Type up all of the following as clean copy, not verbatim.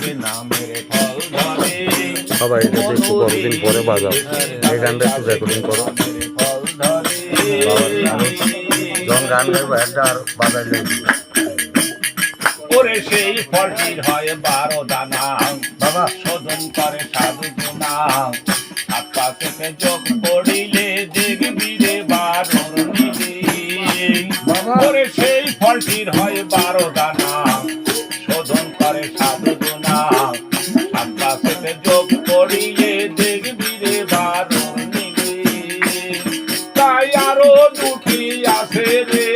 আসে নামের ফল ধরে। সবাই এটা একটু কতদিন পরে বাজাও, এই গানটা একটু রেকর্ডিং করো। ফল ধরে যখন গান গাইবো একটা আর বাজাইলে ওরে সেই ফলটির হয় 12 দানা বাবা শোধন করে সাধু গুণা। হাত পা থেকে যোগ করিলে দেখবি রে 12 মিলে। ওরে সেই ফলটির হয় 12 দানা শোধন করে সাধু গুণা। হাত পা থেকে যোগ করিলে দেখবি রে 12 মিলে। তাই আরো দুটি আছে রে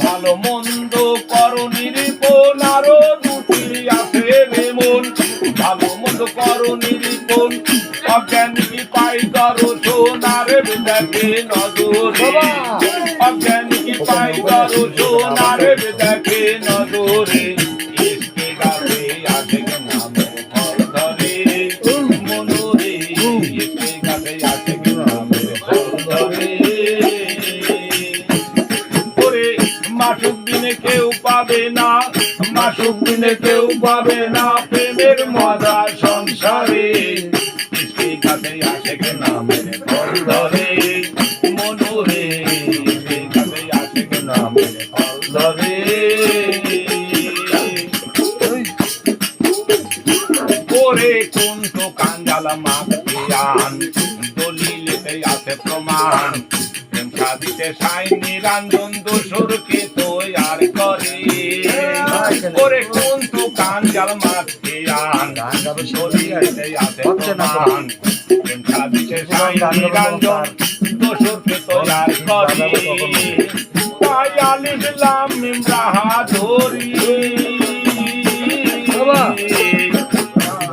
ভালো মন্দ করো নিরূপণ। আরো দুটি আছে রে মন ভালো মন্দ করো নিরূপণ। অজ্ঞানী পাই করো সোনারে দেখে নজরে। অজ্ঞানী পাই করো সোনারে দেখে নজরে। ইসকে গাছে আছে নামের ফল ধরে মনোরে। ইসকে গাছে আছে নামের ফল ধরে। মাসুক দিনে কেউ পাবে না মাসুক দিনে কেউ পাবে না প্রেমের মজা সংসারে। ইসকে কাছে আসে কে নামের ফল ধরে মনোরে। ইসকে কাছে আসে কে নামের ফল ধরে। ওরে কোন তো কাঙ্গালা মাকে আন দলিলেতে আছে প্রমাণ। দিতে সাই নিরঞ্জন দোসরকে তৈয়ার করে। ওরে কোন তো কাঞ্জাল মাঠে আন দলিলেতে আছে প্রমাণ। দিতে সাই নিরঞ্জন দোসরকে তৈয়ার করে। তাই আলিলাম বাহাদুরি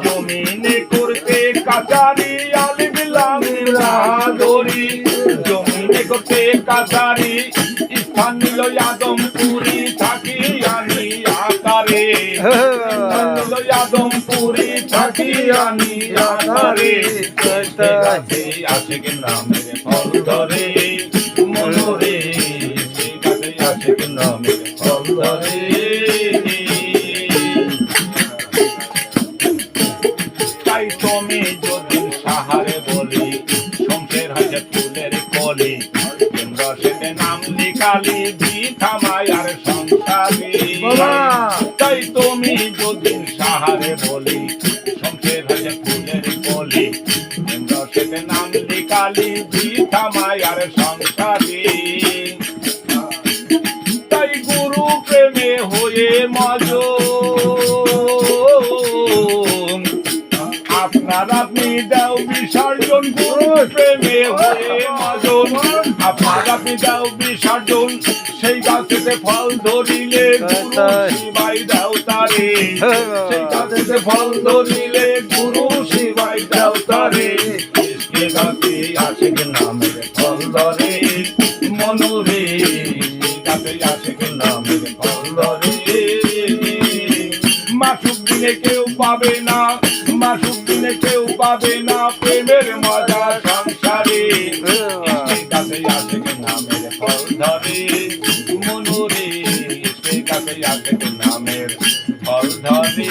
জমিনে করতে কাচারি। আলিলাম বাহাদুরি জমিনে করতে কাচারি। স্থান নিল আদমপুরি থাকি আনি আকারে। আদমপুরি থাকি আনি আকারে। গাছে আসে কে নামের ফল ধরে মনোরে। গাছে আসে কে নামের ফল ধরে। তাই তুমি যদি সাহারে বলি শঙ্কের হয়েছে ফুলের কলি। রসেতে নাম লিখালি বৃথা মায়ার সংসারে। তাই তুমি যদি সাহারে বলি শঙ্কের হয়েছে ফুলের কলি। রসেতে নাম লিখালি বৃথা মায়ার সংসারে। তাই গুরু প্রেমে হয়ে মজন আপনার আপনি দাও বিসর্জন। গুরু প্রেমে হয়ে মজন আপনার আপনি দাও বিসর্জন। সেই গাছেতে ফল ধরিলে গুরু শিবাই দাও তারে। সেই গাছেতে ফল ধরিলে গুরু শিবাই দাও তারে। ইসকে গাছে আসে কে নামের ফল ধরে মনোরে। গাছে আসে কে নামের ফল ধরে। মাসুক দিনে কেউ পাবে না মাসুক দিনে কেউ পাবে না প্রেমের মজা সংসারে। গাছে আসে কে নামের ফল ধরে মনোরে। গাছে আসে কে নামের ফল ধরে।